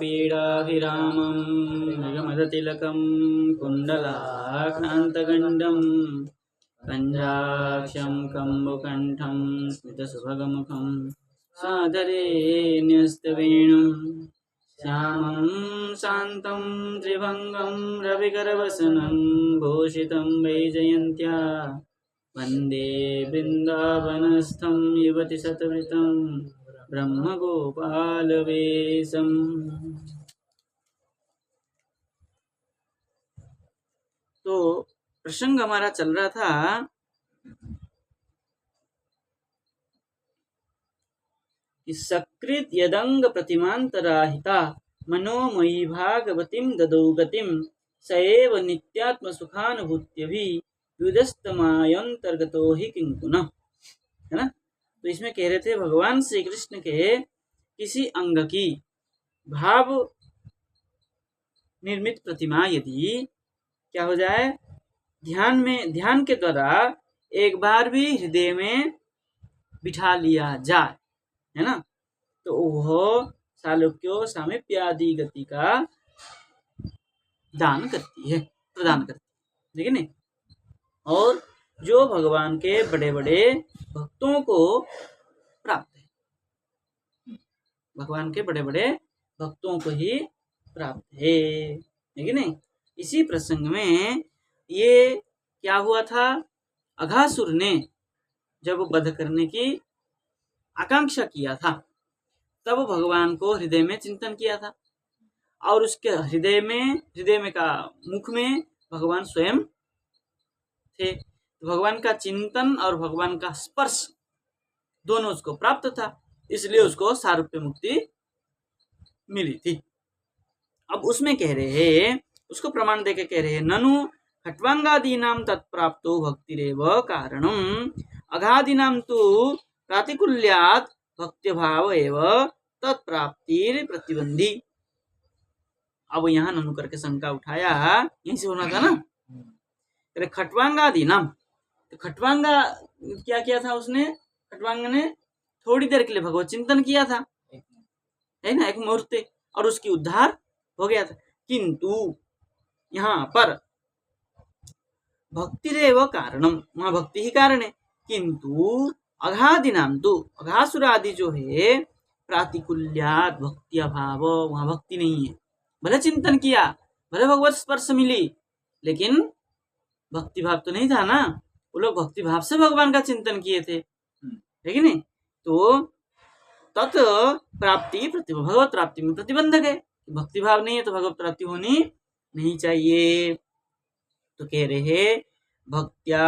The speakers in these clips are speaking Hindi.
पीडाभिरामं मृगमदतिलकं कुण्डलाक्रान्तगण्डं कञ्जाक्षं कम्बुकण्ठं स्मितसुभगमुखं सादरे न्यस्तवेणुं श्यामं शान्तं त्रिभङ्गं रविकरवसनं भूषितं वैजयन्त्या वन्दे वृन्दावनस्थं युवति शतवृतं ब्रह्मगोपालवेशम। तो प्रसंग हमारा चल रहा था कि सकृत यदंग प्रतिमांतराहिता मनोमयी भागवतीम ददौ गतिम सएव नित्यात्म सुखानुभूत्यभि युदस्तमायंतर्गतो हि किंकुन, है ना। तो इसमें कह रहे थे भगवान श्री कृष्ण के किसी अंग की भाव निर्मित प्रतिमा यदि क्या हो जाए, ध्यान के द्वारा एक बार भी हृदय में बिठा लिया जाए, है ना, तो वह सालोक्यो सामीप्य आदि गति का प्रदान करती है, ठीक है। और जो भगवान के बड़े बड़े भक्तों को प्राप्त है, भगवान के बड़े बड़े भक्तों को ही प्राप्त है, ठीक है नहीं। इसी प्रसंग में ये क्या हुआ था, अघासुर ने जब वध करने की आकांक्षा किया था तब भगवान को हृदय में चिंतन किया था, और उसके हृदय में का मुख में भगवान स्वयं थे। तो भगवान का चिंतन और भगवान का स्पर्श दोनों उसको प्राप्त था, इसलिए उसको सारूप्य मुक्ति मिली थी। अब उसमें कह रहे हैं, उसको प्रमाण देके कह रहे हैं, ननु खट्वांगादीनां तत्प्राप्तो भक्तिरेव कारणम अघादीनां तु प्रातिकूल्यात् भक्तिभाव एव तत्प्राप्तिर प्रतिबंधी। अब यहाँ ननु करके शंका उठाया, यहीं से होना था ना। खट्वांगादीनां, तो खट्वांगा क्या किया था उसने, खट्वांग ने थोड़ी देर के लिए भगवत चिंतन किया था, है ना, एक मुहूर्त, और उसकी उद्धार हो गया था। किंतु यहाँ पर भक्तिरेव कारणम, वहां भक्ति ही कारण है। किंतु अघादीनाम तो अघासुर आदि जो है प्रातिकूल्यात भक्ति अभाव, वहां भक्ति नहीं है। भले चिंतन किया, भले भगवत स्पर्श मिली, लेकिन भक्ति भाव तो नहीं था ना। वो लोग भक्ति भाव से भगवान का चिंतन किए थे, है कि नहीं। तो तत् प्राप्ति भगवत प्राप्ति में प्रतिबंधक है, भक्ति भाव नहीं है तो भगवत प्राप्ति होनी नहीं चाहिए। तो कह रहे भक्त्या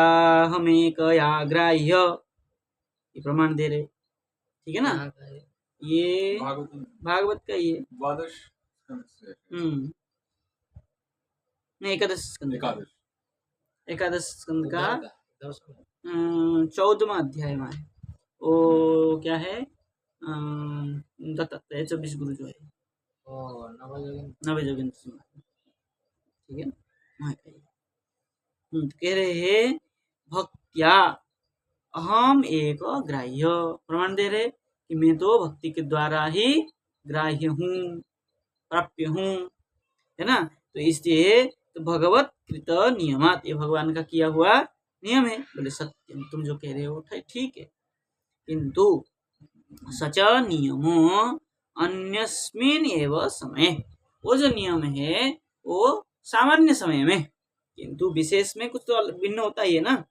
हमेकया ग्राह्य, ये प्रमाण दे रहे, ठीक है ना। ये भागवत का ये द्वादश एकादश स्कंद का 14वां अध्याय में है। वो क्या है, दत्त 24 गुरु जो है नवे जोगिंद्र, ठीक है। कह रहे हैं भक्त्या अहम एक ग्राह्य, प्रमाण दे रहे कि मैं तो भक्ति के द्वारा ही ग्राह्य हूँ, प्राप्य हूँ, है ना। तो इसलिए तो भगवत कृत नियमात, ये भगवान का किया हुआ नियम है। बोले सत्यम, तुम जो कह रहे हो ठीक है, किंतु सच नियमो अन्यस्मिन एव समय, वो जो नियम है वो सामान्य समय में, किंतु विशेष में कुछ तो भिन्न होता ही है ना।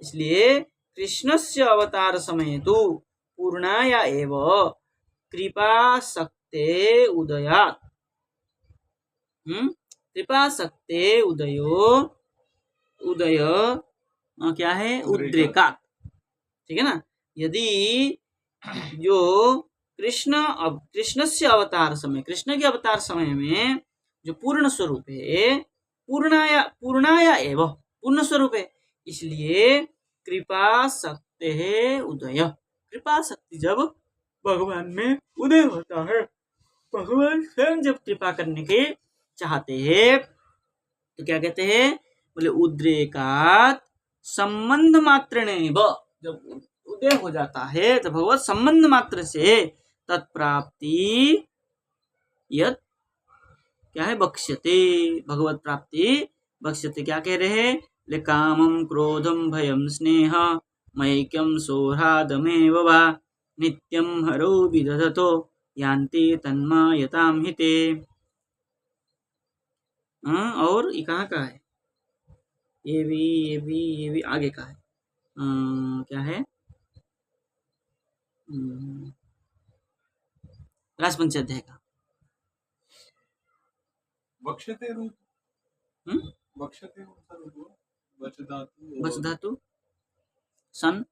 इसलिए कृष्णस्य अवतार समय तो पूर्णाया एव कृपा शक्ते उदयात्, कृपा शक्ते उदय क्या है, उद्रेका, ठीक है ना। यदि जो कृष्ण से अवतार समय, कृष्ण के अवतार समय में जो पूर्ण स्वरूप है, पूर्णाया एवं पूर्ण स्वरूप है, इसलिए कृपा शक्ति है उदय, कृपा शक्ति जब भगवान में उदय होता है, भगवान स्वयं जब कृपा करने के चाहते हैं तो क्या कहते हैं, बोले उद्रेकात संबंध मात्र ने, जब उदय हो जाता है तो भगवत संबंध मात्र से तत्प्राप्ति यद क्या है, बक्ष्यते, भगवत प्राप्ति बक्ष्यते। क्या कह रहे हैं, ले कामम क्रोधम भयम स्नेह मैक्यम सौहार्दमेव वा नित्यम हरो विदधतो यान्ति तन्मायताम हिते। और ये कहाँ का है, ये भी आगे का है। क्या है, राजपंचाध्याय का। बक्ष्यते रूप, बक्ष्यते रूप, बच धातु सन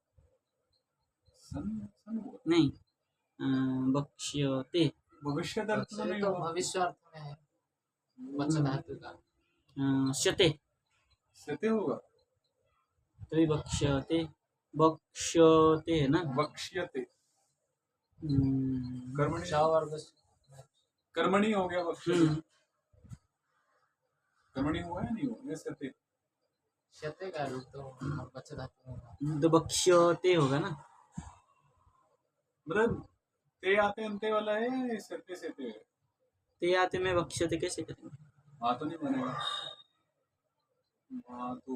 नहीं, बक्ष्यते भविष्य अर्थ में नहीं तो होगा, भविष्य अर्थ में है बच धातु का। शते सते होगा, तभी बक्ष्यते, बक्ष्यते है ना, बक्ष्यते कर्मणि, च वर्ग कर्मणि हो गया बक्ष्यते, कर्मणि हुआ है नहीं हुआ, सते शते का रूप तो बच धातु में होगा। तो बक्ष्यते होगा ना, मतलब ते आते अंते वाला है, सते सते है। ते आते में बक्ष्यते कैसे करेंगे, हाँ तो नहीं बनेगा, हाँ तो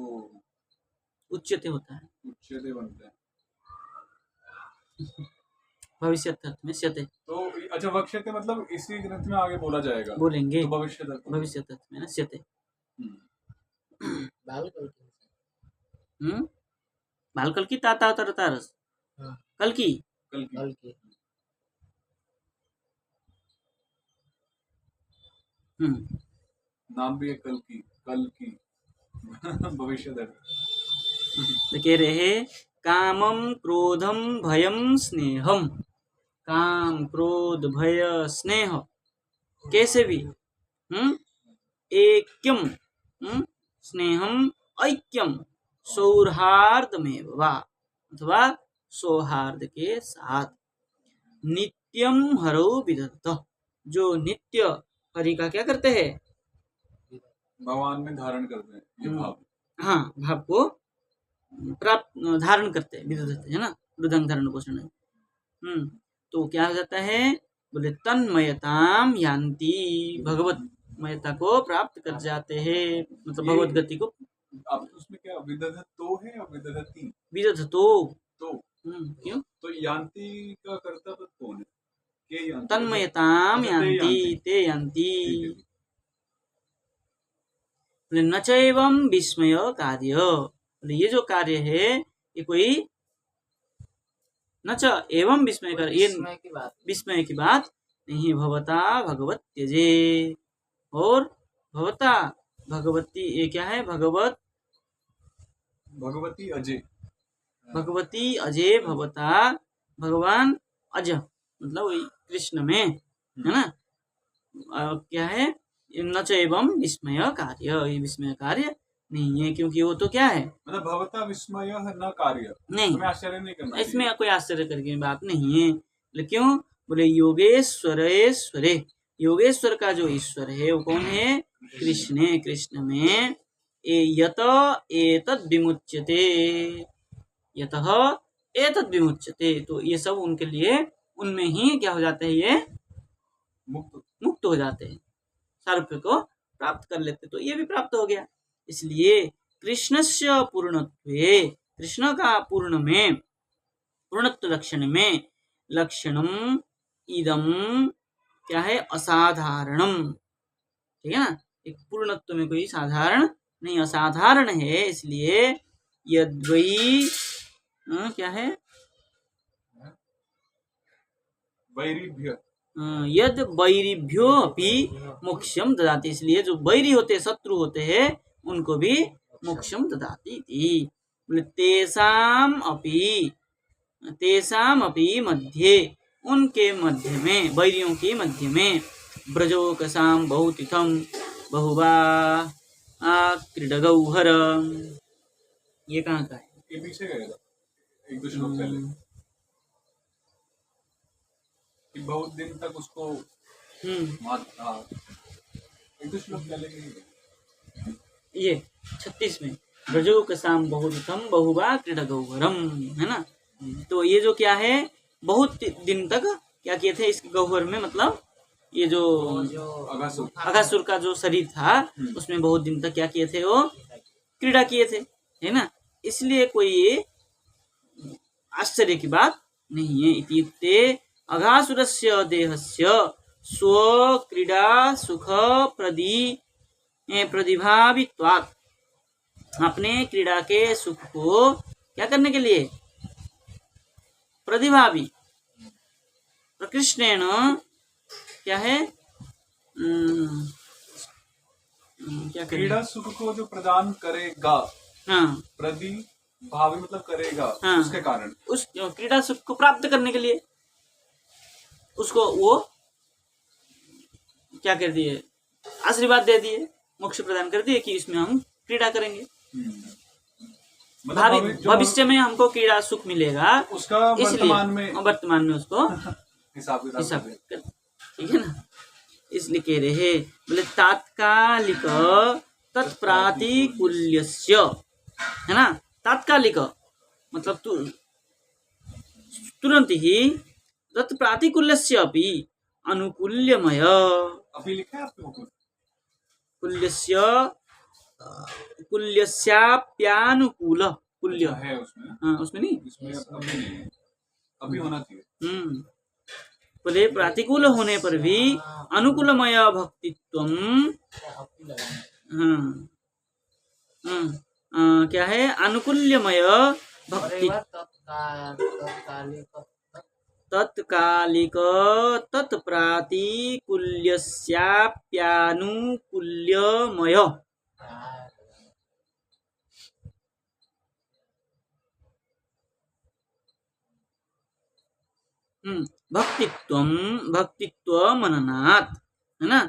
उच्यते होता है, उच्चते बनता है। भविष्य अर्थ में शते, तो अच्छा बक्ष्यते मतलब इसी ग्रंथ में आगे बोला जाएगा, बोलेंगे तो भविष्य भविष्य अर्थ में ना शते। बाल कल की बाल कल की ताता तरतारस, हाँ। कल की कल की नाम भी है कल की भविष्य तो कह रहे हैं कामम क्रोधम भयम स्नेहम, काम क्रोध भय स्नेह कैसे भी ऐक्यम स्नेहम ऐक्यम सौहार्दमेव वा, अथवा सौहार्द के साथ, नित्यम हरो विदधत, जो नित्य हरि का क्या करते हैं, भगवान में धारण करते हैं ये भाव, हाँ भाव को प्राप्त धारण करते हैं, विदधत है ना, रुदंग धारण पोषण है। तो क्या हो जाता है, बोले तन्मयताम यान्ति, भगवतमयता को प्राप्त कर जाते हैं, मतलब भगवत गति को। अब उसमें क्या विदधत तो है या विदधती, विदधतो तो क्यों, तो यान्ति का कर्तव्य कौन है, के यान्ति, तन्मयताम यान्ति ते यान्ति, न च एवं विस्मय कार्य, ये जो कार्य है ये कोई न च एवं विस्मय कार्य, ये विस्मय की बात नहीं, भवता भगवत त्यजे, और भवता भगवती, ये क्या है, भगवती अजय, भगवती अजय, भवता भगवान अज, मतलब वही कृष्ण में है ना, क्या है, न च एवं विस्मय कार्य, ये विस्मय कार्य नहीं है, क्योंकि वो तो क्या है, मतलब भवता विस्मय न कार्य, नहीं, तुम्हें आश्चर्य नहीं करना, इसमें कोई आश्चर्य करके बात नहीं है। क्यों, बोले योगेश्वरेश्वरे, योगेश्वर का जो ईश्वर है वो कौन है, कृष्ण, कृष्ण में यत एतद् विमुच्यते, यतः एतद् विमुच्यते, तो ये सब उनके लिए, उनमें ही क्या हो जाते हैं, ये मुक्त हो जाते हैं, सारूप्य को प्राप्त कर लेते, तो ये भी प्राप्त हो गया। इसलिए कृष्णस्य पूर्णत्वे, कृष्ण का पूर्ण में, पूर्णत्व लक्षण में, लक्षणम इदम क्या है, असाधारणम, ठीक है ना, एक पूर्णत्व में कोई साधारण नहीं, असाधारण है, इसलिए यद्वई क्या है, वैरिभ्य, यद वैरिभ्यो अपि मोक्षम ददाति, इसलिए जो वैरी होते, शत्रु होते हैं, उनको भी मोक्षम ददाति थी। तेषाम अपि मध्ये, उनके मध्य में, वैरियों के मध्य में, ब्रजोकसाम बहुतिथम बहुबा क्रीडगौहर, ये कहाँ का है, ये पीछे गएगा एक दो श्लोक पहले, कि बहुत दिन तक उसको एक दो श्लोक पहले ये 36 में, ब्रजोकसाम बहुतिथम बहुबा क्रीडगौहरम, है ना, तो ये जो क्या है, बहुत दिन तक क्या किए थे इस गह्वर में, मतलब ये जो वो जो अगासुर। अगासुर का जो शरीर था उसमें बहुत दिन तक क्या किए थे वो क्रीड़ा किए थे, है ना। इसलिए कोई ये आश्चर्य की बात नहीं है। इत्युक्ते अघासुरस्य देहस्य स्वक्रीडा सुख प्रतिभावित्वात्, अपने क्रीड़ा के सुख को क्या करने के लिए, प्रतिभावी प्रकृष्णेन क्या है, क्या करें, क्रीड़ा सुख को जो प्रदान करेगा, हाँ प्रतिभावी मतलब करेगा, हाँ। उसके कारण उस क्रीड़ा सुख को प्राप्त करने के लिए उसको वो क्या कर दिए, आशीर्वाद दे दिए, मोक्ष प्रदान कर दिए कि इसमें हम क्रीड़ा करेंगे, मतलब भविष्य में हमको क्रीड़ा सुख मिलेगा, उसका इसलिए वर्तमान में उसको हिसाब हिसाब कर, ठीक है ना। इसलिए कह रहे बोले तात्कालिक तत्प्रातिकूल्यस्य, है ना, तात्कालिक मतलब तुरंत ही तत्प्रातिकूल्यस्य अपि अनुकूल्यमय, अभी लिखा है आपके बुक में? कुल्यस्य कुल्यस्याप्यानुकूल कुल्य, अच्छा, है उसमें? हाँ उसमें नहीं, इसमें अभी नहीं है, अभी होना चाहिए। बोले प्रतिकूल होने पर भी अनुकूलमय भक्तित्वम, क्या है, अनुकूल्यमय भक्ति, तत्कालिक तत्प्रातिकूल्यस्याप्यानुकूल्यमय, भक्तित्वम भक्तित्व मननात्, है ना।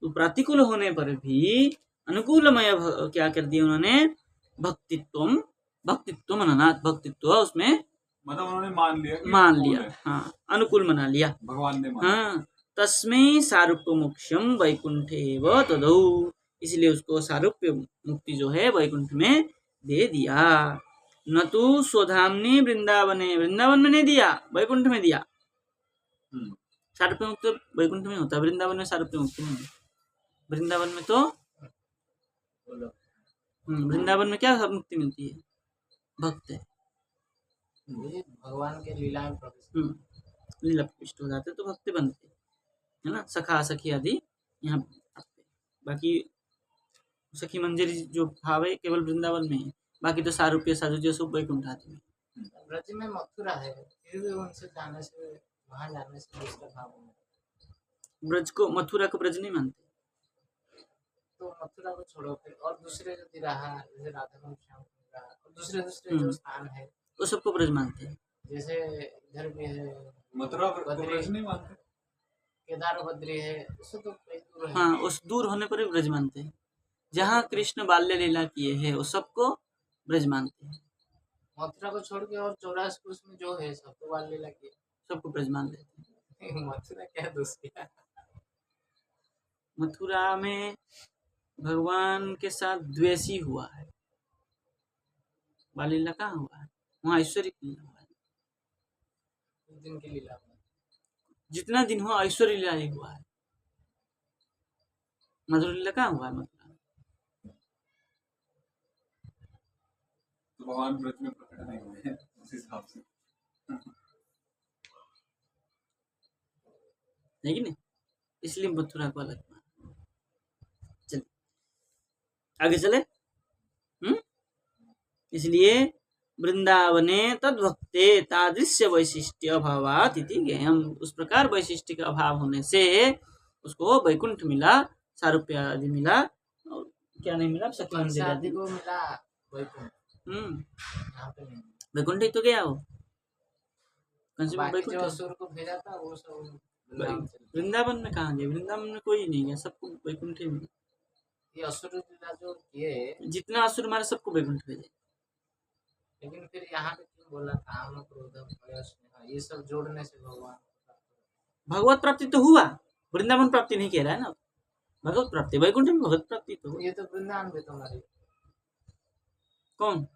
तो प्रतिकूल होने पर भी अनुकूलमय क्या कर दिया उन्होंने, भक्तित्वम भक्तित्व मननात्, भक्तित्व उसमें मतलब उन्होंने मान लिया कि मान अनुकूल लिया, है, हाँ अनुकूल मना लिया, भगवान ने माना। हाँ तस्मै सारूप्य मोक्षम वैकुंठे व तदौ, इसलिए उसको सारूप्य मुक्ति जो है वैकुंठ में दे दिया, न तो स्वधामनी वृंदावने, वृंदावन में नहीं दिया, वैकुंठ में दिया। सारूप्य मुक्ति वैकुंठ में होता है, वृंदावन में सारूप्य मुक्ति नहीं है। वृंदावन में तो वृंदावन में क्या मुक्ति मिलती है, भक्त है, भगवान के लीला में प्रवेश, लीला प्रविष्ट हो जाते तो भक्त बनते, है ना, सखा सखी आदि यहाँ आते। बाकी सखी मंजरी जो भाव है केवल वृंदावन में है, बाकी तो सारूप्य साधुज्य सब वैकुंठ आदि में। ब्रज में मथुरा है, फिर भी उनसे जाने से, वहां जाने से दूसरा भाव है। ब्रज को, मथुरा को ब्रज नहीं मानते, तो मथुरा को छोड़ो, फिर और दूसरे जो रहा जैसे राधा कुंड, श्याम कुंड और दूसरे दूसरे जो स्थान है वो सबको ब्रज मानते हैं। जैसे इधर भी है मथुरा ब्रज नहीं मानते, केदार बद्री है, उससे तो कई दूर है। हाँ उस दूर होने पर भी ब्रज मानते हैं, जहाँ कृष्ण बाल्य लीला किए हैं वो सबको ब्रज मानते हैं। मथुरा को छोड़ के और 84 कोष में जो है सब तो बाल लीला किए, सबको ब्रज मान लेते हैं। मथुरा क्या दोष किया? मथुरा में भगवान के साथ द्वेषी हुआ है, बाल लीला कहाँ हुआ है, वहाँ ऐश्वर्य की लीला हुआ है। उस दिन की लीला में जितना दिन हुआ ऐश्वर्य लीला ही हुआ है, मधुर लीला कहाँ हुआ है मथुरा में। तो भगवान ब्रज में प्रकट नहीं हुए हैं उस हिसाब से, है कि नहीं, इसलिए मथुरा को अलग माना। चलिए आगे चले। इसलिए वृंदावने तद्भक्ते तादृश्य वैशिष्ट्य अभावात इति ज्ञेयम्, उस प्रकार वैशिष्ट्य का अभाव होने से उसको वैकुंठ मिला, सारूप्य आदि मिला, और क्या नहीं मिला, सखी मंदिर आदि को मिला वैकुंठ, यहाँ पे नहीं। वैकुंठ ही तो गया वो, बाकी जो असुर को भेजा था वो सब वृंदावन में कहाँ गए, वृंदावन में कोई नहीं गया, सबको वैकुंठ ही मिला। ये असुर जो किए, जितना असुर मारे सबको वैकुंठ भेजे, लेकिन फिर यहाँ पे क्यों बोला काम क्रोध भय स्नेह, ये सब जोड़ने से भगवान भगवत प्राप्ति तो हुआ, वृंदावन प्राप्ति नहीं कह रहा है ना, भगवत प्राप्ति, वैकुंठ में भगवत प्राप्ति तो। ये तो वृंदावन में तुम्हारी कौन,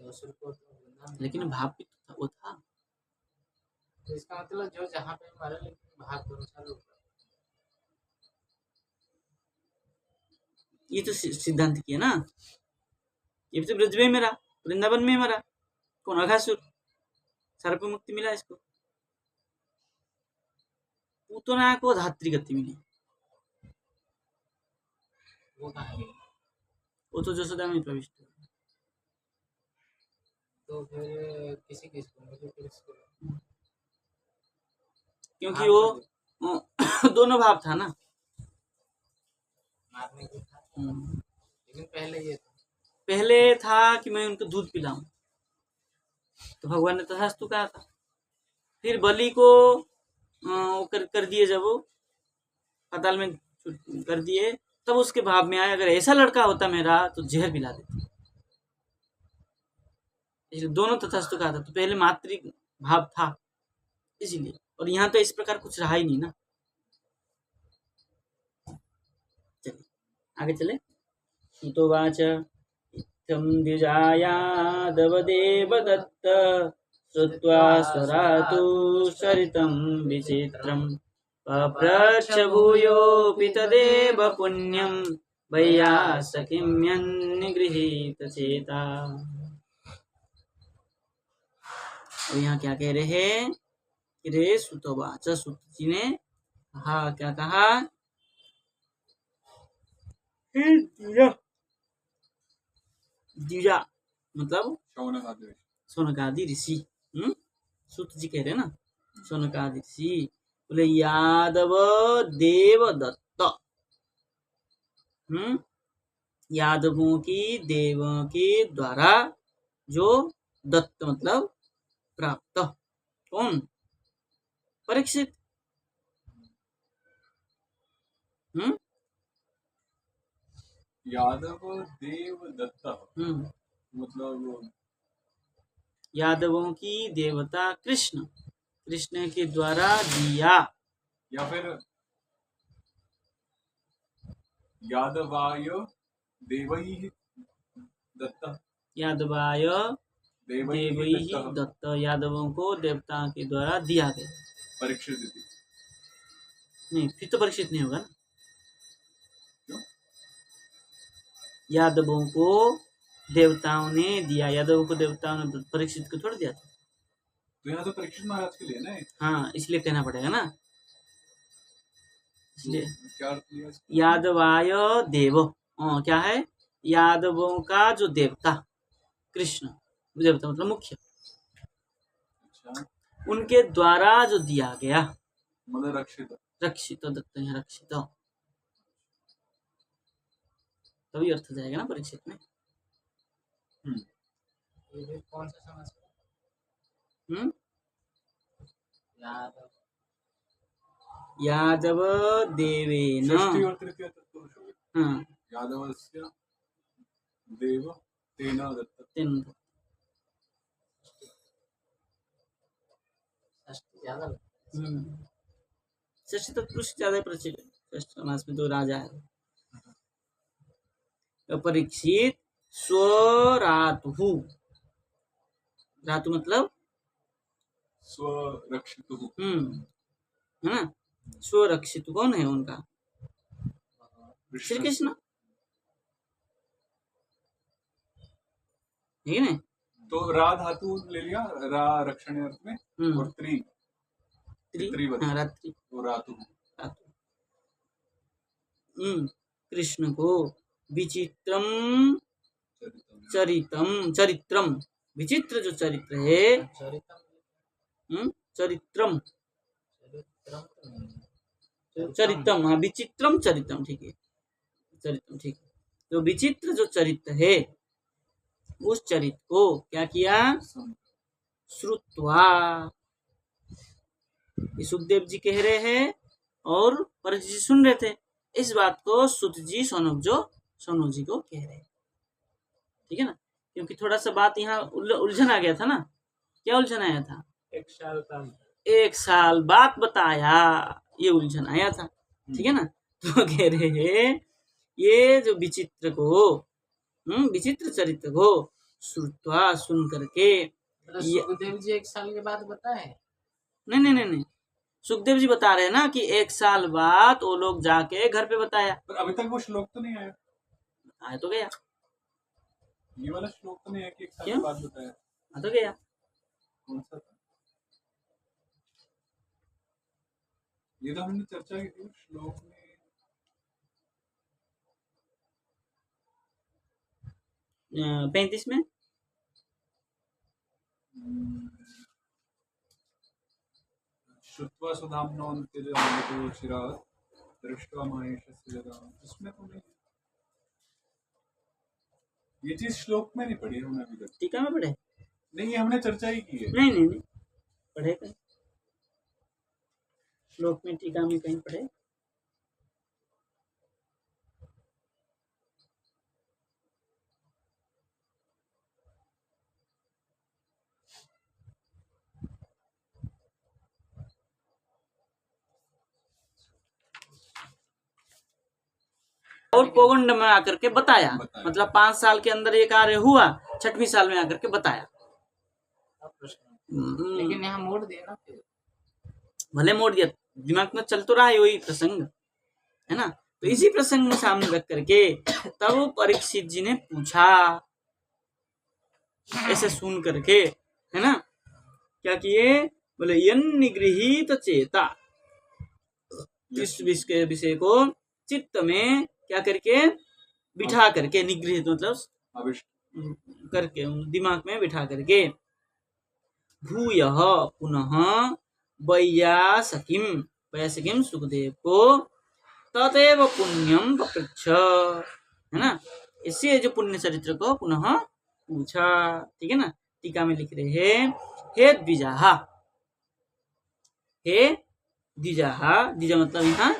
असुर को तो वृंदावन, लेकिन भाव भी तो था, वो था। तो इसका मतलब जो जहाँ पे मरे लेकिन भाग तो अनुसार होगा। ये तो सिद्धांत की है ना, ये भी तो ब्रज में मरा, वृंदावन में मरा, कौन अघासुर, सर्प मुक्ति मिला इसको। पूतना को धात्री गति मिली, वो कहाँ गई? वो तो जसोदा में प्रविष्ट हुआ। तो फिर किसी किसको मुझे फिर इसको क्योंकि भाव वो कर दोनों भाव था ना। मारने को था, हम्म। लेकिन पहले ये था। पहले था कि मैं उनको दूध पिलाऊं, तो भगवान ने तथास्तु कहा था। फिर बलि को वो कर दिए, जब वो पाताल में कर दिए, तब उसके भाव में आया, अगर ऐसा लड़का होता मेरा तो जहर पिला देते। इसलिए दोनों तथास्तु कहा था, तो पहले मातृ भाव था इसीलिए, और यहाँ तो इस प्रकार कुछ रहा ही नहीं ना। चलिए आगे चले। तो वाच इत्थं द्विजायादवदेवदत्त श्रुत्वा स्वरातु सरितं विचित्रम् पप्रच्छ भूयोऽपि तदेव पुण्यं वैयासकिन्यन्निगृहीतचेता। और यहाँ क्या कह रहे हैं कि रे सुतोवाच, सुत जी ने कहा, क्या कहा, द्विजा मतलब शौनकादि ऋषि। सूत जी कह रहे हैं ना, शौनकादि ऋषि बोले यादव देवदत्त, यादवों की देवों के द्वारा जो दत्त मतलब प्राप्त, कौन, परीक्षित। यादव देव दत्ता मतलब यादवों की देवता कृष्ण, कृष्ण के द्वारा दिया, या फिर यादवाय देवैः दत्ता, यादवाय देवैः दत्त, यादवों को देवता के द्वारा दिया गया। परीक्षित नहीं, फिर तो परीक्षित नहीं होगा ना। क्यों? यादवों को देवताओं ने दिया, यादवों को देवताओं ने परीक्षित को थोड़ा दिया था। तो यहाँ तो परीक्षित महाराज के लिए ना। हाँ, इसलिए कहना पड़ेगा ना, इसलिए क्या अर्थ लिया इसका? यादवाय देव, क्या है, यादवों का जो देवता कृष्ण, देवता मतलब मुख्य, अच्छा, उनके द्वारा जो दिया गया, मतलब रक्षित, रक्षित दत्त है, रक्षित, तभी अर्थ जाएगा ना परीक्षित में। ये भी कौन सा समाज है? यादव यादव देवेन, षष्ठी और तृतीय तत्पुरुष हो गए। हाँ, यादवस्य देव तेन दत्त, तीन, षष्ठी ज्यादा षष्ठी तत्पुरुष ज्यादा प्रचलित है। षष्ठ समास में तो राजा है। परीक्षित स्वरातु, रातु मतलब स्वरक्षित, है ना, स्वरक्षित कौन है उनका, श्री कृष्ण, ठीक है। तो रा धातु ले लिया, रा रक्षण अर्थ में, और त्रि हाँ, रात्रि, तो रातु, कृष्ण को विचित्रम चरित्रम, विचित्र जो चरित्र है, चरित्रम, चरित्रम, हाँ, विचित्रम चरित्रम, ठीक है, चरित्रम, ठीक है। तो विचित्र जो चरित्र है, उस चरित्र को क्या किया, श्रुत्वा, सुखदेव जी कह रहे हैं और परीक्षित जी सुन रहे थे। इस बात को सुत जी सोनू जी को कह रहे हैं, ठीक है ना, क्योंकि थोड़ा सा बात यहाँ उलझन आ गया था ना। क्या उलझन आया था, एक साल बात बताया, ये उलझन आया था, ठीक है ना। तो कह रहे हैं ये जो विचित्र को, विचित्र चरित्र को श्रुत्वा, सुन करके, सुखदेव जी 1 साल के बाद बताए? नहीं, सुखदेव जी बता रहे हैं ना कि 1 साल बाद वो लोग जाके घर पे बताया। पर अभी तक वो श्लोक तो नहीं आया। आया तो गया, ये वाला श्लोक तो नहीं है कि एक साल क्यों? के बाद बताया? आ तो गया। कौन सा था? ये तो हमने चर्चा की थी श्लोक में। 35 में। श्रुत्वा सुधाम्नो अन्त्यजामितो चिरात् दृष्ट्वा महेशस्य जगाम, इसमें तो नहीं है। ये चीज श्लोक में नहीं पढ़ी हमने अभी तक। टीका में पढ़े? नहीं, ये हमने चर्चा ही की है। नहीं नहीं नहीं पढ़े कहीं श्लोक में, टीका में कहीं पढ़े? और पौगंड में आकर के बताया, मतलब 5 साल के अंदर ये कार्य हुआ, 6वीं साल में आकर के बताया। अब प्रश्न, लेकिन यहाँ मोड़ दिया ना फिर। भले मोड़ दिया, दिमाग में चल तो रहा है वही प्रसंग, है ना। तो इसी प्रसंग में सामने रख करके तब परीक्षित जी ने पूछा, ऐसे सुन करके, है ना, क्या किए? बोले यन निगृहीत चेता, इस विषय को चित्त में क्या करके बिठा करके, निगृहित मतलब करके दिमाग में बिठा करके, भूयः पुनः वैयासकिम, वैयासकिम सुखदेव को तदेव पुण्यम पपृच्छ, है ना, इससे जो पुण्य चरित्र को पुनः पूछा। ठीक है ना। टीका में लिख रहे हैं, हे द्विजाहा, हे द्विजाहा, द्विजा मतलब यहाँ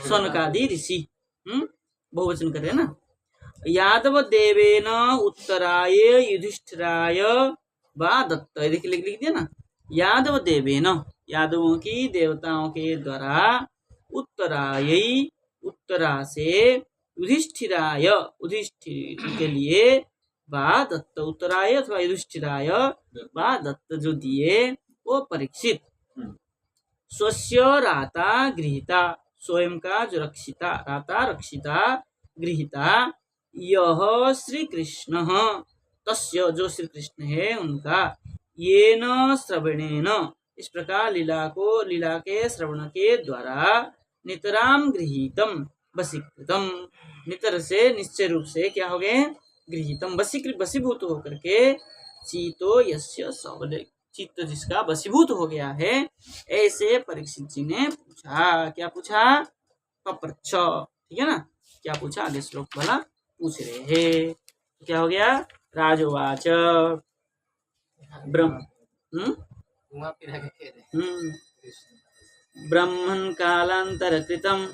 शौनकादि ऋषि, बहुवचन कर रहे हैं ना। यादव देवेन उत्तराय युधिष्ठिराय वा दत्त, देखिए लिख दिया ना, यादव देवेन, यादवों की देवताओं के द्वारा, उत्तराय, उत्तरा से, युधिष्ठिराय, युधिष्ठिर के लिए, वा दत्त, उत्तराय अथवा युधिष्ठिराय वा दत्त जो दिए वो परीक्षित, स्वस्य राता गृहीता, स्वयं का जो रक्षिता, राता रक्षिता, गृहीता, यह श्री कृष्ण, तस्य जो श्री कृष्ण है उनका, येन श्रवणेन, इस प्रकार लीला को, लीला के श्रवण के द्वारा, नितराम गृहीतम वशीकृतम, नितर से निश्चय रूप से क्या हो गए? गृहीतम, वशीभूत होकर के, चीतो यस्य सबले, चित्त जिसका वशीभूत हो गया है, ऐसे परीक्षित जी ने पूछा। क्या पूछा? पपृच्छ, ठीक है ना। क्या पूछा? आगे श्लोक वाला पूछ रहे हैं। क्या हो गया? राजोवाच ब्रह्म ब्रह्मन् कालांतरकृतं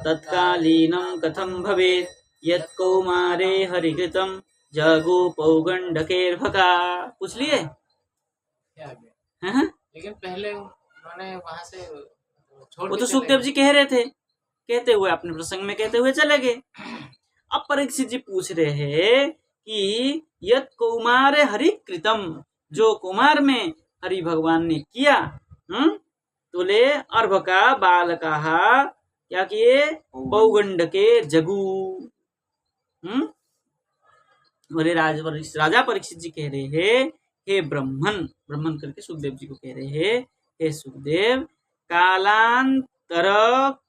तत्कालीनं कथं भवेत् यत् कौमारे हरिकृतं जगो पौगंडकेर्भका। पूछ लिए? हाँ? लेकिन पहले उन्होंने वहां से छोड़, वो तो सुखदेव जी कह रहे थे, कहते हुए अपने प्रसंग में कहते हुए चले गए। अब परीक्षित जी पूछ रहे हैं कि यत् कौमारे हरिकृतं, जो कुमार में हरि भगवान ने किया, तुले अर्भका बालकाः क्या किए? पौगंडके जगू। बोले राजा परीक्षित जी कह रहे हैं, हे ब्रह्मन, ब्रह्मन करके सुखदेव जी को कह रहे हैं, हे सुखदेव, कालांतर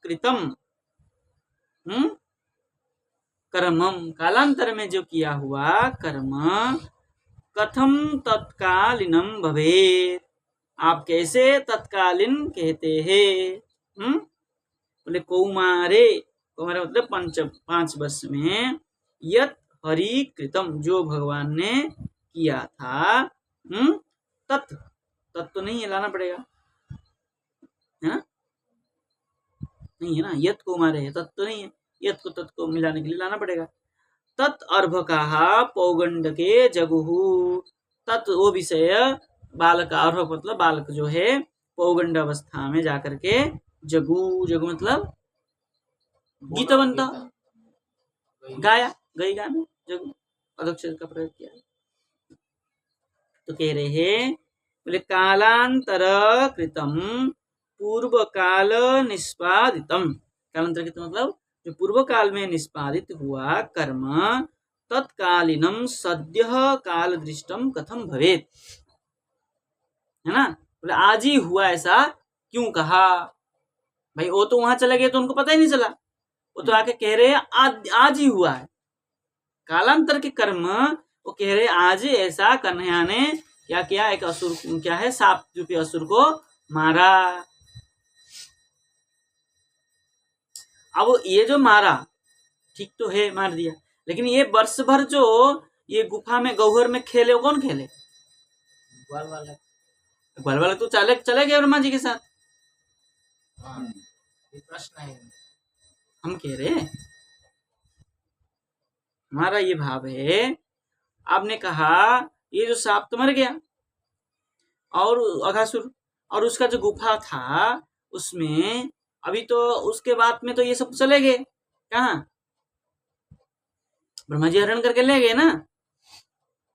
कृतम कर्मम, कालांतर में जो किया हुआ कर्म, कथम तत्कालीनम भवेत्, आप कैसे तत्कालीन कहते हैं? बोले कौमारे, कौमारे मतलब 5 वर्ष में, यत हरि कृतम, जो भगवान ने किया था, तत्, तत् तो नहीं है, लाना पड़ेगा, है ना, नहीं है ना, यत कौमारे है, तत् तो नहीं है, यत को तत् को मिलाने के लिए लाना पड़ेगा। तत् अर्भकाः पौगंडके जगुहु, तत् वो विषय, बालक, अर्भक मतलब बालक जो है, पौगंड अवस्था में जाकर के जगु, जगु मतलब गीतवंत, गाया, गई गाना, जगु अधोक्षर का प्रयोग किया। तो कह रहे हैं, बोले कालांतर कृतम पूर्व काल निष्पादितम, कालांतर कृतम मतलब जो पूर्व काल में निष्पादित हुआ कर्म तत्कालीनम सद्य काल दृष्टम कथम भवेत, है ना। बोले आज ही हुआ ऐसा क्यों कहा? भाई वो तो वहां चले गए तो उनको पता ही नहीं चला, वो तो आके कह रहे हैं आज ही हुआ है। कालांतर के कर्म वो कह रहे आज ऐसा कन्हैया ने क्या किया, एक असुर क्या है सांप रूपी असुर को मारा। अब ये जो मारा ठीक तो है, मार दिया, लेकिन ये वर्ष भर जो ये गुफा में गौहर में खेले, वो कौन खेले? ग्वाल वाला। ग्वाल वाले तो चले गए ब्रह्मा जी के साथ। हाँ, ये प्रश्न है। हम कह रहे हैं हमारा ये भाव है, आपने कहा ये जो सांप तो मर गया और अघासुर, और उसका जो गुफा था उसमें अभी तो उसके बाद में तो ये सब चले गए कहाँ? ब्रह्मा जी हरण करके ले गए ना।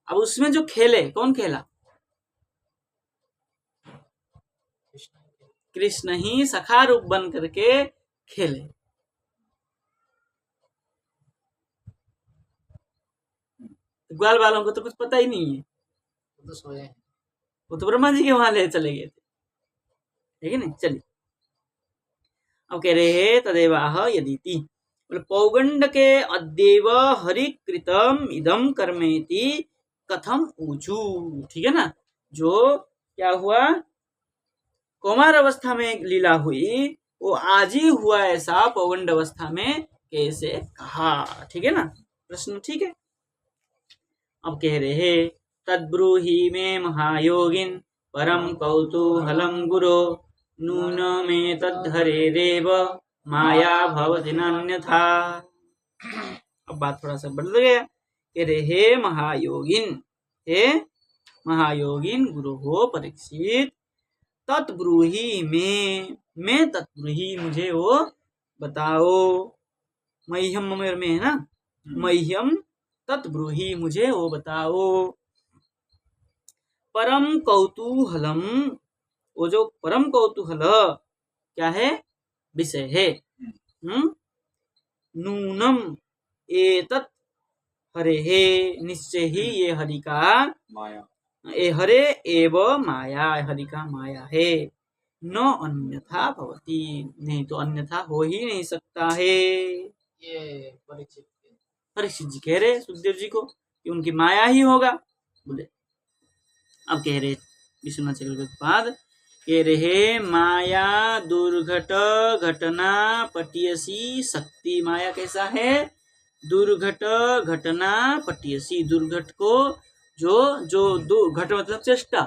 अब उसमें जो खेले कौन खेला? कृष्ण ही सखा रूप बन करके खेले। ग्वाल वालों को तो कुछ पता ही नहीं है, वो तो सोए हैं। वो तो ब्रह्मा जी के वहां ले चले गए थे, ठीक है ना। चलिए अब कह रहे हैं तदेवाह यदीति, बोले पौगंड के अद्यैव हरिकृतम इदम कर्मेति कथम ऊचू, ठीक है ना। जो क्या हुआ कौमार अवस्था में लीला हुई वो आज ही हुआ ऐसा पौगंड अवस्था में कैसे कहा, ठीक है ना। प्रश्न ठीक है। अब कह रहे हैं तद्ब्रूहि में महायोगिन परम कौतूहलम गुरो नून में तद्धरेरेव माया भवति नान्यथा। अब बात थोड़ा सा बदल गया, कह रहे हे महायोगिन, हे महायोगिन गुरु हो परीक्षित, तत्ब्रूहि में तत्ब्रूहि मुझे वो बताओ, मह्यम ममेर में है ना, मह्यम तत्ब्रूहि मुझे वो बताओ। परम कौतूहलम, वो जो परम कौतूहल क्या है, विषय है। नूनम एतत् हरे हे, निश्चय ही ये हरि का माया, ए हरे एव माया, हरि का माया है। न अन्यथा भवति, नहीं तो अन्यथा हो ही नहीं सकता है। ये परीक्षित जी कह रहे सुखदेव जी को कि उनकी माया ही होगा। बोले अब कह रहे विश्वनाथ चक्रवर्ती कह रहे माया दुर्घट घटना पटियसी शक्ति। माया कैसा है? दुर्घट घटना पटियसी, दुर्घट को जो जो घट मतलब चेष्टा,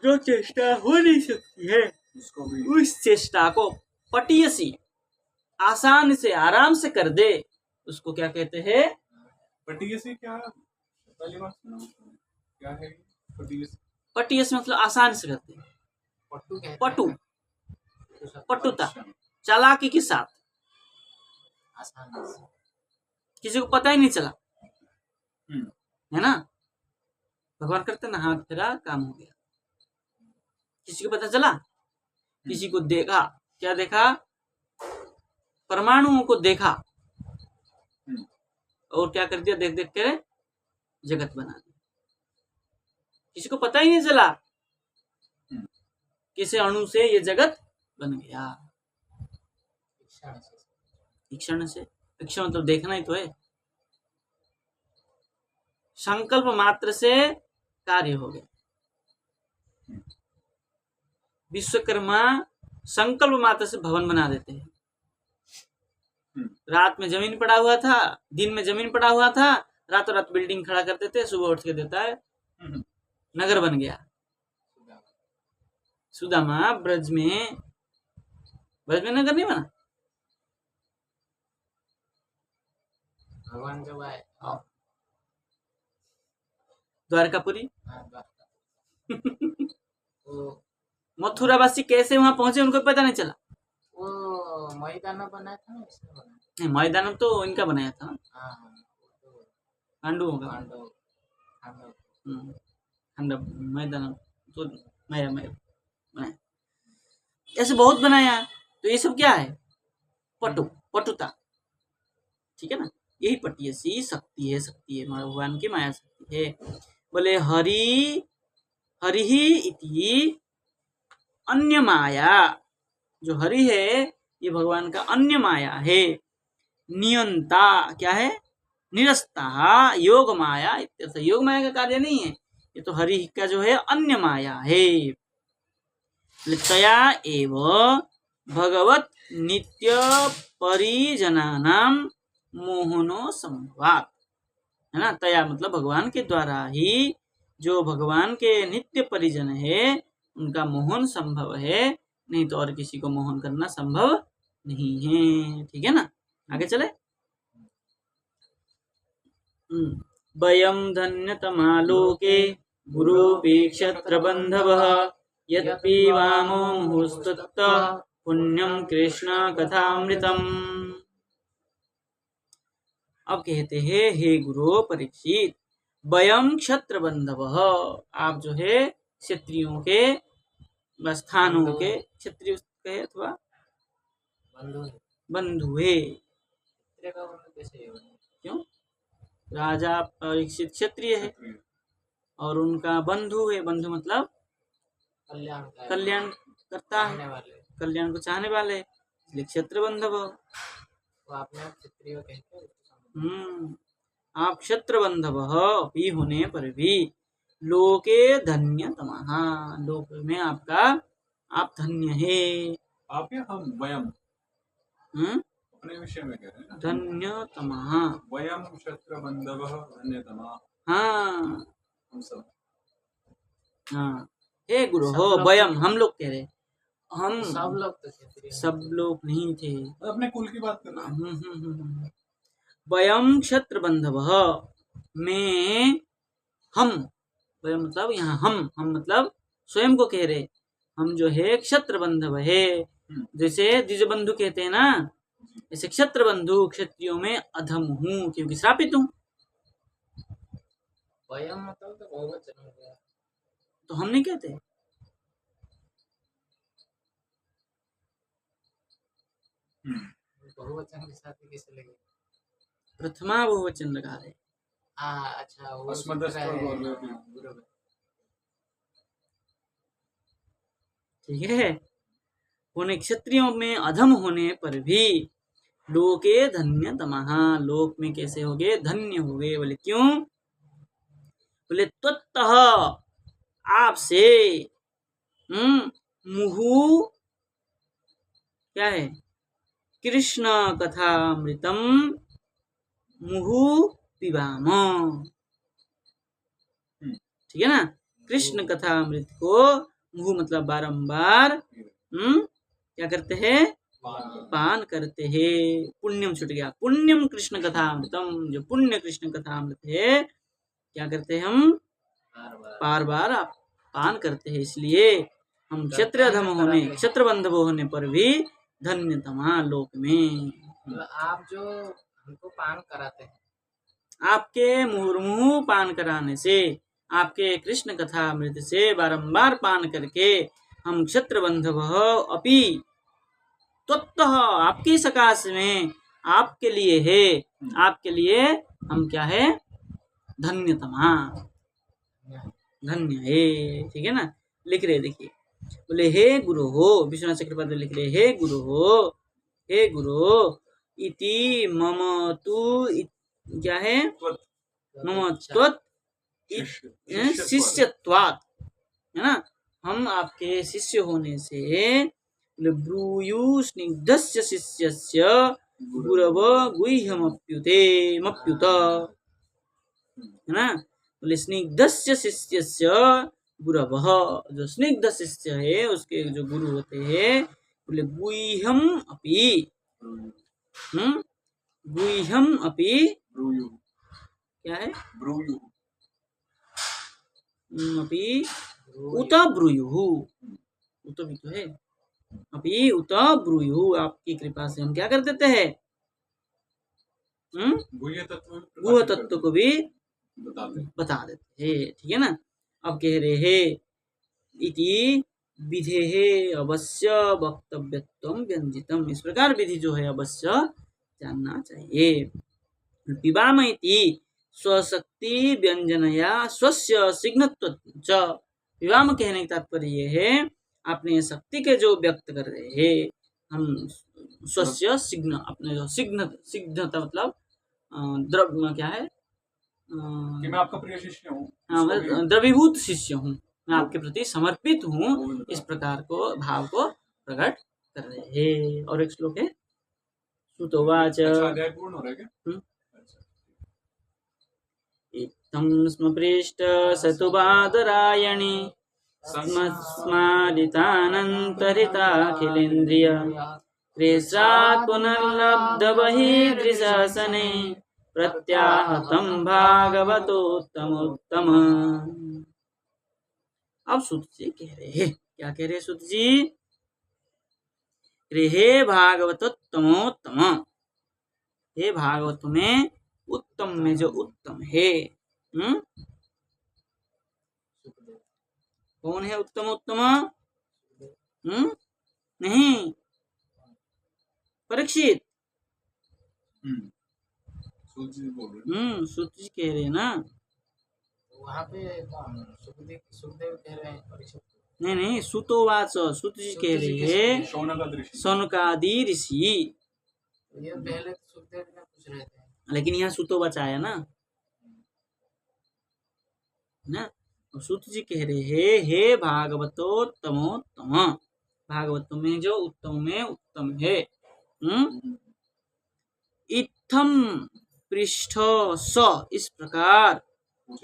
जो चेष्टा हो नहीं सकती है उसको भी उस चेष्टा को पटियसी आसान से आराम से कर दे, उसको क्या कहते हैं? पटियसी। क्या पहली बार सुना क्या है पटियसी? पटियसी मतलब आसान से करते हैं, पट्टू कहते हैं। पटु पटुता, अच्छा। चालाकी के साथ, आसान से। किसी को पता ही नहीं चला, हम्म। है ना। भगवान करते ना, हाथ फेरा काम हो गया, किसी को पता चला, किसी को देखा, क्या देखा? परमाणुओं को देखा और क्या कर दिया, देख देख कर जगत बना दिया, किसी को पता ही नहीं चला किसी अणु से ये जगत बन गया। क्षण से, क्षण मतलब देखना ही तो है, संकल्प मात्र से कार्य हो गया। विश्वकर्मा संकल्प मात्र से भवन बना देते हैं। रात में जमीन पड़ा हुआ था, दिन में जमीन पड़ा हुआ था, रातों रात बिल्डिंग खड़ा कर देते, सुबह उठ के देता है नगर बन गया। सुदामा ब्रज में नगर नहीं बना। भगवान जब आए द्वारकापुरी वो मथुरावासी कैसे वहां पहुंचे उनको पता नहीं चला। वो मैदान बनाया था ना, इसने बनाया। नहीं, मैदान तो इनका बनाया था ना, हाँ, पांडवों का। पांडव मैदान तो माया बनाया, ऐसे बहुत बनाया। तो ये सब क्या है? पटुता। ठीक है ना, यही पटीयसी शक्ति है, शक्ति है, भगवान की माया शक्ति है। बोले हरि हरि इति अन्य माया, जो हरि है ये भगवान का अन्य माया है। नियंता क्या है, निरस्ता योग माया इत्यर्थ, योग माया का कार्य नहीं है, ये तो हरि का जो है अन्य माया है। तया एव भगवत नित्य परिजनानाम मोहनो संभवात, है ना, तया मतलब भगवान के द्वारा ही जो भगवान के नित्य परिजन है उनका मोहन संभव है, नहीं तो और किसी को मोहन करना संभव नहीं है। ठीक है ना, आगे चले। वयं धन्यतमा लोके गुरुपि क्षत्रबन्धवः यत्पीवामो मुहुस्तत्त पुण्यं कृष्ण कथामृतम्। अब कहते हैं, हे गुरु परीक्षित, वयं क्षत्र बंधवः, आप जो है क्षत्रियों के स्थानों के, क्षत्रिय कहे अथवा बंधु है। क्यों, राजा परीक्षित क्षत्रिय है और उनका बंधु है, बंधु मतलब कल्याण करता है, कल्याण को चाहने वाले, इसलिए क्षत्र बंधव। आप क्षत्र बंधव भी होने पर भी लोके धन्यतमः, लोक में आपका आप धन्य है। आप या हम वयम अपने विषय में कह रहे हैं ना, धन्यतमः, वयम क्षत्र बंधवः धन्यतमः। हाँ हम सब, हाँ, हे गुरु हो, वयम हम लोग कह रहे, हम सब लोग तो क्षत्रिय, सब लोग नहीं थे, अपने कुल की बात कर रहे हैं। वयम क्षत्र बंधवः में हम, वयम मतलब यहाँ हम मतलब स्वयं को कह रहे, हम जो है क्षत्र बंधव है। जैसे द्विज बंधु कहते हैं ना, ऐसे क्षत्र बंधु क्षत्रियों में अधम हूँ क्योंकि श्रापित हूँ। वयम मतलब तो बहुवचन हो गया, तो हम नहीं कहते, बहुवचन के साथ कैसे लगे, प्रथमा बहुवचन लगा रहे। अच्छा वो अस्मदस्त सूत्र है, बरोबर। ठीक है, उन्हें क्षत्रियों में अधम होने पर भी लोके धन्यतमः, लोक में कैसे हो गए, धन्य हो गए। बोले क्यों, बोले त्वत्तः आपसे, मुहु क्या है, कृष्ण कथामृतम मुहु पिबाम, ठीक है ना, कृष्ण कथामृत को मुहु मतलब बारंबार क्या करते हैं, पान करते हैं। पुण्यम छूट गया, पुण्यम कृष्ण कथामृतम, जो पुण्य कृष्ण कथामृत है क्या करते हैं हम, बार बार पान करते हैं, इसलिए हम क्षत्र अधम होने, क्षत्र बंधव होने पर भी धन्यतमा लोक में। आप जो हमको पान कराते हैं, आपके मुहुर्मुहु पान कराने से, आपके कृष्ण कथा अमृत से बारंबार पान करके हम क्षत्र बंधव अपि त्वत्तः आपकी सकाश में, आपके लिए है, आपके लिए हम क्या है, धन्यतमा, धन्य है। ठीक है ना, लिख रहे देखिए, बोले हे गुरु हो, विश्वनाथ चक्रवर्ती लिख रहे, हे गुरु हो, हे गुरु इति मम तु क्या है, मम त्वत् शिष्यत्वात्, है ना, हम आपके शिष्य होने से, ब्रूयु स्निग्धस्य शिष्यस्य गुरव गुह्यमप्युते मप्युत, है ना, बोले स्निग्धस्य शिष्यस्य गुरवः, जो स्निग्ध शिष्य है उसके जो गुरु होते हैं, बोले गुह्यम अपि, गुह्यम अपि क्या है, अपि उत ब्रूयुः, उत भी तो है, अपि उत ब्रूयुः, आपकी कृपा से हम क्या कर देते हैं, गुह्य तत्व को भी बता देते हैं। ठीक है ना, अब कह रहे हैं इति विधेहे अवश्य वक्तव्यत्वं व्यंजितम, इस प्रकार विधि जो है अवश्य जानना चाहिए। पिबाम इति स्वशक्ति व्यंजनया स्वस्य सिग्नत्व च। पिबाम कहने का तात्पर्य ये है अपने शक्ति के जो व्यक्त कर रहे हैं हम स्वस्य सिग्न अपने जो सिग्नता मतलब द्रव्य क्या है कि मैं आपका प्रिय शिष्य हूँ। हाँ, उसको भी- मैं द्रवीभूत शिष्य हूँ, मैं आपके प्रति समर्पित हूँ, इस प्रकार को भाव को प्रकट कर रहे हैं। और एक श्लोक है सुतोवाच अच्छा, अध्याय पूर्ण हो रहा है क्या? हम्म। अच्छा। इत्थं स्म पृष्ट सतुबादरायणे स्मस्मादितानन्तरिताखिलेन्द्रिय क्लेशात् पुनर्लब्धबहिर्दृशासने प्रत्याहतं भागवतोत्तमोत्तम। अब सुत जी कह रहे हैं, क्या कह रहे हैं सुत जी? हे भागवतोत्तमोत्तम, हे भागवत में उत्तम में जो उत्तम है। कौन है उत्तम उत्तम? नहीं, परीक्षित। सूत जी बोल रहे हैं। सुत जी कह रहे हैं ना। वहाँ पे कौन सुखदेव कह रहे हैं परीक्षित को? नहीं, सुतोवाच, सुत जी कह रहे हैं शौनकादि ऋषि। शौनकादि ऋषि। ये पहले तो सुखदेव ने पूछ रहे थे, लेकिन यहाँ सुतोवाच आया ना, सुत जी कह रहे हैं हे भागवतोत्तमोत्तम, भागवत में जो उत्तम में उत्तम है। इत्थम पृष्ठ स, इस प्रकार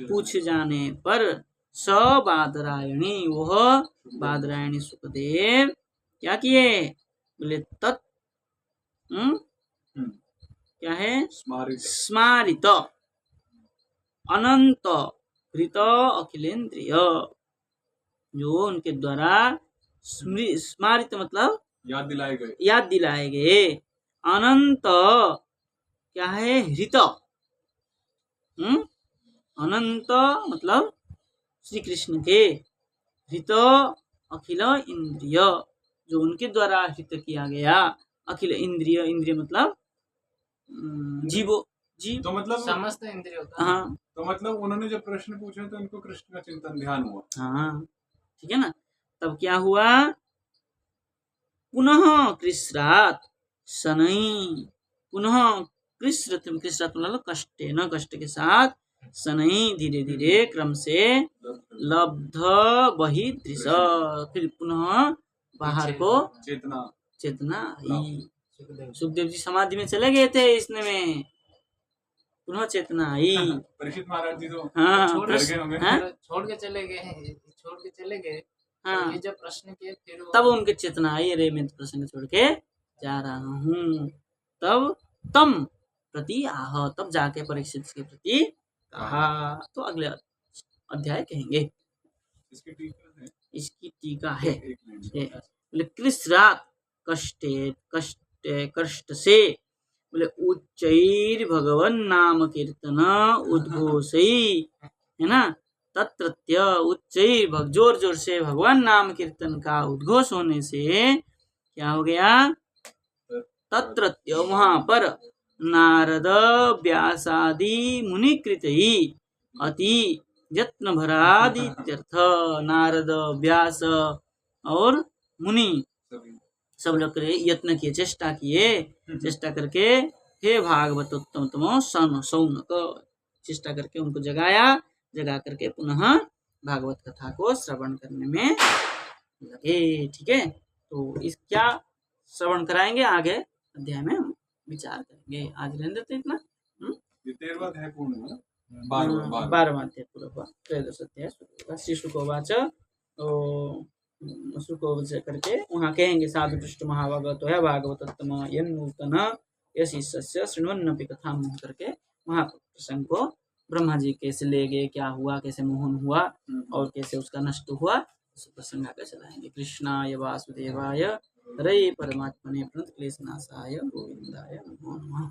पूछ जाने पर, स बादरायणी, वह बादरायणी सुखदेव क्या किए? बोले तत् क्या है? स्मारित अनंत कृत अखिलेन्द्रिय, जो उनके द्वारा स्मारित मतलब याद दिलाए गए। अनंत क्या है? हृत। अनंत मतलब श्री कृष्ण के हृत अखिल इंद्रिय, जो उनके द्वारा हृत किया गया। अखिल इंद्रिय, इंद्रिय मतलब जीव। तो मतलब समस्त इंद्रियों का। हाँ, तो मतलब उन्होंने जब प्रश्न पूछे तो इनको कृष्ण का चिंतन ध्यान हुआ। हाँ, ठीक है ना। तब क्या हुआ? पुनः कृष्णात् शनै, पुनः कृष्णात् मतलब कष्टे न, कष्ट के साथ, शनै धीरे धीरे क्रम से लब्ध बहिर्दृश, फिर पुनः बाहर को चेतना आई। सुखदेव जी समाधि में चले गए थे, इसने में पुनः चेतना आई। परीक्षित महाराज जी तो छोड़ के चले गए। हाँ, ये जब प्रश्न किए फिर तब उनके चेतना आई, अरे मैं प्रश्न छोड़ के जा रहा हूँ। तब तम प्रति आह, तब जाके परीक्षित के प्रति कहा। तो अगले अध्याय कहेंगे। इसकी टीका है बोले कृष्णात् कष्टे कष्ट से, बोले उच्चैर भगवन नाम कीर्तन उद्घोषई, है ना। तत्रत्य उच्चैर, जोर जोर से भगवान नाम कीर्तन का उद्घोष होने से क्या हो गया? तत्रत्य वहां पर नारद व्यासादि मुनिकृतई अति यत्न भरादित्यर्थ। नारद व्यास और मुनि सब लोग यत्न किए, चेष्टा किए, चेष्टा करके हे भागवतोत्तम शौनक, चेष्टा करके उनको जगा करके पुनः भागवत कथा को श्रवण करने में लगे। ठीक है, तो इस क्या श्रवण कराएंगे, आगे अध्याय में हम विचार करेंगे। आज रहने देते इतना। 13वां अध्याय पूर्ण हुआ। 12वां अध्याय पूरा हुआ। त्रयोदश अध्याय श्री शुकोवाच, शुकोवाच करके वहाँ कहेंगे साधु पृष्ठ महाभागवत है भागवतोत्तम यन्नूतन यशिष्य शृण्वन्नपि कथा करके वहाँ प्रसंग को ब्रह्मा जी कैसे ले गए, क्या हुआ, कैसे मोहन हुआ और कैसे उसका नष्ट हुआ, उस प्रसंग आगे चलाएंगे। कृष्णाय वासुदेवाय हरे परमात्मने प्रणत क्लेशनाशाय गोविंदाय नमो नमः।